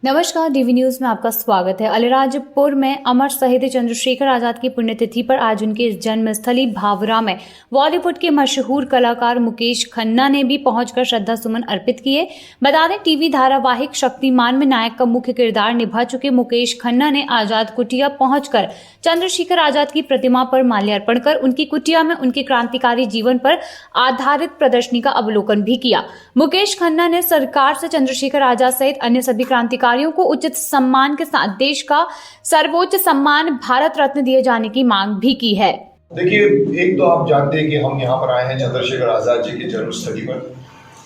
नमस्कार, DV news में आपका स्वागत है। अलीराजपुर में अमर शहीद चंद्रशेखर आजाद की पुण्यतिथि पर आज उनकी जन्मस्थली भावरा में बॉलीवुड के मशहूर कलाकार मुकेश खन्ना ने भी पहुंचकर श्रद्धा सुमन अर्पित किए। बता दें, टीवी धारावाहिक शक्तिमान में नायक का मुख्य किरदार निभा चुके मुकेश खन्ना ने आजाद कुटिया पहुंचकर चंद्रशेखर आजाद की प्रतिमा पर माल्यार्पण कर उनकी कुटिया में उनके क्रांतिकारी जीवन पर आधारित प्रदर्शनी का अवलोकन भी किया। मुकेश खन्ना ने सरकार से चंद्रशेखर आजाद सहित अन्य सभी क्रांतिकारियों को उचित सम्मान के साथ देश का सर्वोच्च सम्मान भारत रत्न दिए जाने की मांग भी की है। देखिए, एक तो आप जानते हैं कि हम यहाँ पर आए हैं चंद्रशेखर आजाद जी की जन्मस्थली पर,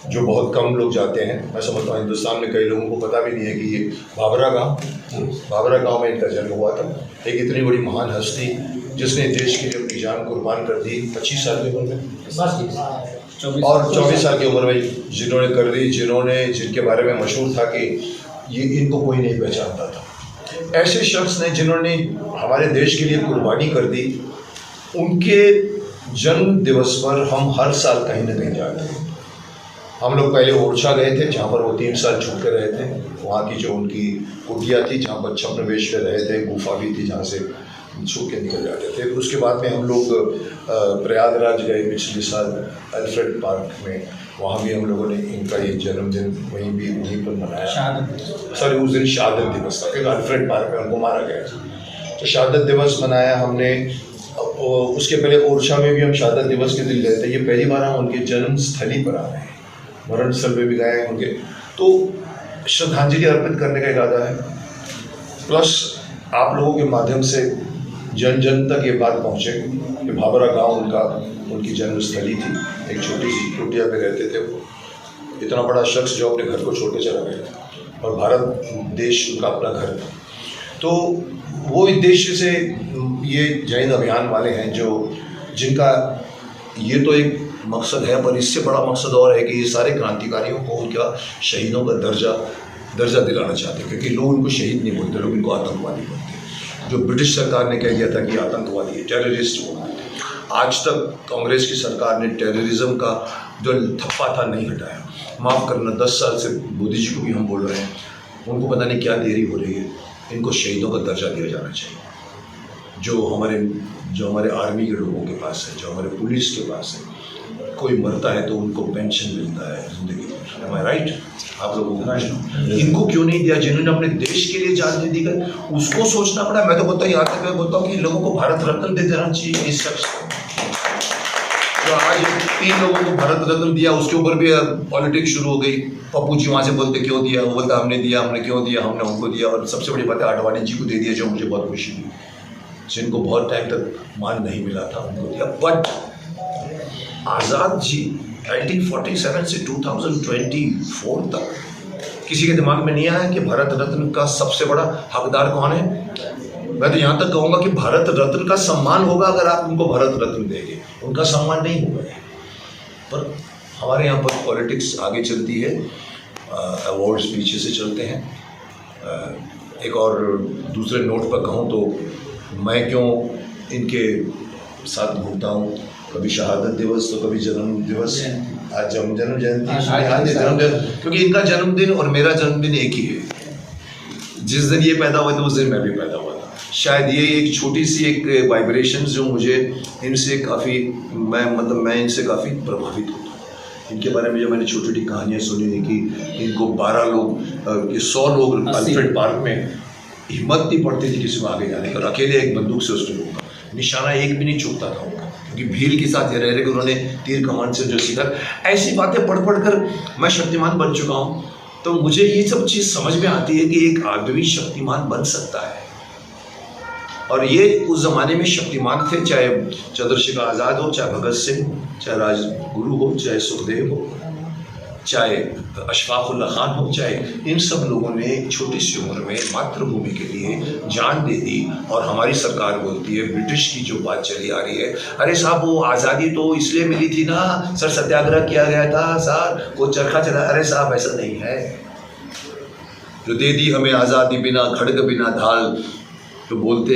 जो बहुत कम लोग जाते हैं। मैं समझता हूँ हिंदुस्तान में कई लोगों को पता भी नहीं है कि ये भावरा गांव में इनका जन्म हुआ था। एक इतनी बड़ी महान हस्ती जिसने देश के लिए अपनी जान कुर्बान कर दी 25 साल की उम्र में और 24 साल की उम्र में जिन्होंने कर दी, जिनके बारे में मशहूर था कि ये इनको कोई नहीं पहचानता था। ऐसे शख्स ने जिन्होंने हमारे देश के लिए कुर्बानी कर दी, उनके जन्म दिवस पर हम हर साल कहीं ना कहीं जाते हैं। हम लोग पहले ओरछा गए थे, जहाँ पर वो 3 साल छुप कर रहे थे। वहाँ की जो उनकी कुटिया थी, जहाँ पर छद्मवेश में रहे थे, गुफा भी थी जहाँ से छुप के निकल जाते थे। फिर उसके बाद में हम लोग प्रयागराज गए पिछले साल अल्फ्रेड पार्क में। वहाँ भी हम लोगों ने इनका ये जन्मदिन वहीं पर मनाया। सॉरी, उस दिन शहादत दिवस था, क्योंकि अल्फ्रेड पार्क में उनको मारा गया था, तो शहादत दिवस मनाया हमने। उसके पहले ओरछा में भी हम शहादत दिवस के दिन गए थे। ये पहली बार हम उनके जन्म स्थली पर आ रहे हैं, मरण स्थल पे भी गए हैं उनके, तो श्रद्धांजलि अर्पित करने का इरादा है। प्लस आप लोगों के माध्यम से जन जन तक ये बात पहुँचे कि भावरा गांव उनकी जन्मस्थली थी। एक छोटी सी कुटिया पे रहते थे वो। इतना बड़ा शख्स जो अपने घर को छोड़ के चला गया और भारत देश उनका अपना घर था। तो वो उद्देश्य से ये जैन अभियान वाले हैं जिनका ये तो एक मकसद है, पर इससे बड़ा मकसद और है कि ये सारे क्रांतिकारियों को उनका शहीदों का दर्जा दिलाना चाहते हैं, क्योंकि लोग उनको शहीद नहीं बोलते, लोग इनको आतंकवादी बोलते हैं। जो ब्रिटिश सरकार ने कह दिया था कि आतंकवादी है, टेररिस्ट बोलते थे। आज तक कांग्रेस की सरकार ने टेररिज्म का जो थप्पा था नहीं हटाया। माफ़ करना, 10 साल से मोदी जी को भी हम बोल रहे हैं, उनको पता नहीं क्या देरी हो रही है। इनको शहीदों का दर्जा दिया जाना चाहिए। जो हमारे आर्मी के लोगों के पास है, जो हमारे पुलिस के पास है, कोई मरता है तो उनको पेंशन मिलता है जिंदगी में। Am I right? आप लोगों को इनको क्यों नहीं दिया? जिन्होंने अपने देश के लिए जान दे दी, उसको सोचना पड़ा। मैं तो बोलता हूँ, यहाँ तक मैं बोलता हूँ कि इन लोगों को भारत रत्न दे देना चाहिए। इस शख्स को जो आज 3 लोगों को भारत रत्न दिया, उसके ऊपर भी पॉलिटिक्स शुरू हो गई। पप्पू जी वहाँ से बोलते क्यों दिया, वो बोलता हमने दिया, हमने क्यों दिया, हमने उनको दिया। और सबसे बड़ी बात है, आडवाणी जी को दे दिया, जो मुझे बहुत खुशी हुई, जिनको बहुत टाइम तक मान नहीं मिला था, उनको दिया। बट आज़ाद जी 1947 से 2024 तक किसी के दिमाग में नहीं आया कि भारत रत्न का सबसे बड़ा हकदार कौन है। मैं तो यहाँ तक कहूँगा कि भारत रत्न का सम्मान होगा अगर आप उनको भारत रत्न देंगे, उनका सम्मान नहीं होगा। पर हमारे यहाँ पर पॉलिटिक्स आगे चलती है, अवार्ड्स पीछे से चलते हैं। एक और दूसरे नोट पर कहूँ तो मैं क्यों इनके साथ घूमता हूँ, कभी शहादत दिवस तो कभी जन्म दिवस। आज जन्म जयंती, क्योंकि इनका जन्मदिन और मेरा जन्मदिन एक ही है। जिस दिन ये पैदा हुआ था उस दिन मैं भी पैदा हुआ था। शायद ये एक छोटी सी एक वाइब्रेशन जो मुझे इनसे काफ़ी मैं इनसे काफ़ी प्रभावित होता हूँ। इनके बारे में जब मैंने छोटी छोटी कहानियाँ सुनी थी कि इनको 12 लोग 100 लोग अल्फ्रेड पार्क में, हिम्मत नहीं पड़ती थी किसी में आगे जाने का, अकेले एक बंदूक से उसके लोगों का निशाना एक भी नहीं चूकता था उनका, क्योंकि भील के साथ रह रहे कि उन्होंने तीर कमान से जो सीखा। ऐसी बातें पढ़ कर मैं शक्तिमान बन चुका हूँ। तो मुझे ये सब चीज़ समझ में आती है कि एक आदमी शक्तिमान बन सकता है। और ये उस ज़माने में शक्तिमान थे, चाहे चंद्रशेखर आज़ाद हो, चाहे भगत सिंह, चाहे राजगुरु हो, चाहे सुखदेव हो, चाहे अशफाक उल्लाह खान हो, चाहे इन सब लोगों ने एक छोटी सी उम्र में मातृभूमि के लिए जान दे दी। और हमारी सरकार बोलती है, ब्रिटिश की जो बात चली आ रही है, अरे साहब वो आज़ादी तो इसलिए मिली थी ना सर, सत्याग्रह किया गया था सर, वो चरखा चला। अरे साहब ऐसा नहीं है। जो दे दी हमें आज़ादी बिना खड़ग बिना ढाल, तो बोलते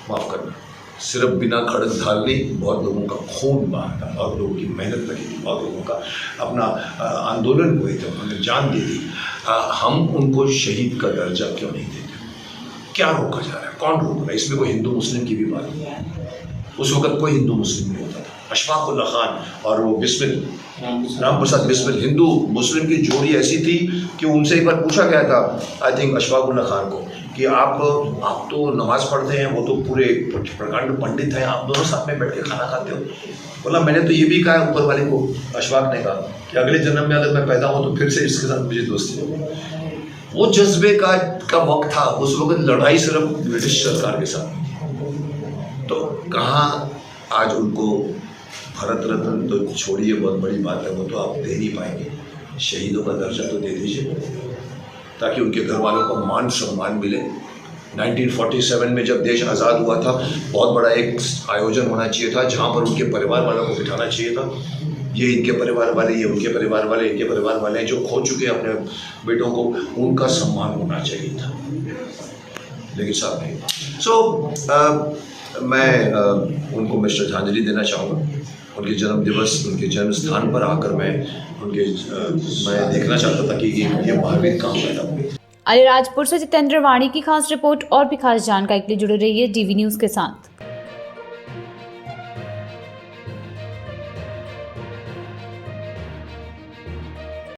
माफ़ करना सिर्फ बिना खड़क ढाल नहीं, बहुत लोगों का खून बहा था, बहुत लोगों की मेहनत लगी थी, बहुत लोगों का अपना आंदोलन हुए थे, उन्होंने जान दी थी। हम उनको शहीद का दर्जा क्यों नहीं देते? क्या रोका जा रहा है? कौन रोक रहा है? इसमें कोई हिंदू मुस्लिम की भी बात नहीं है। उस वक्त कोई हिंदू मुस्लिम नहीं होता था। अशफाक उल्लाह खान और वो बिस्मिल राम प्रसाद बिस्मिल, हिंदू मुस्लिम की जोड़ी ऐसी थी कि उनसे एक बार पूछा गया था, आई थिंक अशफाक उल्लाह खान को, कि आप तो नमाज पढ़ते हैं, वो तो पूरे प्रकांड पंडित हैं, आप दोनों साथ में बैठ के खाना खाते हो? बोला मैंने तो ये भी कहा है ऊपर वाले को, अशफाक ने कहा कि अगले जन्म में अगर मैं पैदा हूँ तो फिर से इसके साथ मुझे दोस्ती हो। वो जज्बे का वक्त था। उस वक्त लड़ाई सिर्फ ब्रिटिश सरकार के साथ थी। तो कहाँ आज उनको भारत रत्न तो छोड़िए, बहुत बड़ी बात है, वो तो आप दे नहीं पाएंगे। शहीदों का दर्जा तो दे दीजिए ताकि उनके घर वालों को मान सम्मान मिले। 1947 में जब देश आज़ाद हुआ था, बहुत बड़ा एक आयोजन होना चाहिए था जहाँ पर उनके परिवार वालों को बिठाना चाहिए था। ये इनके परिवार वाले, ये उनके परिवार वाले, इनके परिवार वाले जो खो चुके हैं अपने बेटों को, उनका सम्मान होना चाहिए था, लेकिन साहब नहीं। मैं उनको मैं श्रद्धांजलि देना चाहूँगा। उनके जन्म दिवस, उनके जन्म स्थान पर आकर मैं देखना चाहता था कि ये महावीर काम पैदा हुए। अलीराजपुर से जितेंद्र वाणी की खास रिपोर्ट। और भी खास जानकारी के लिए जुड़े रहिए DV न्यूज़ के साथ।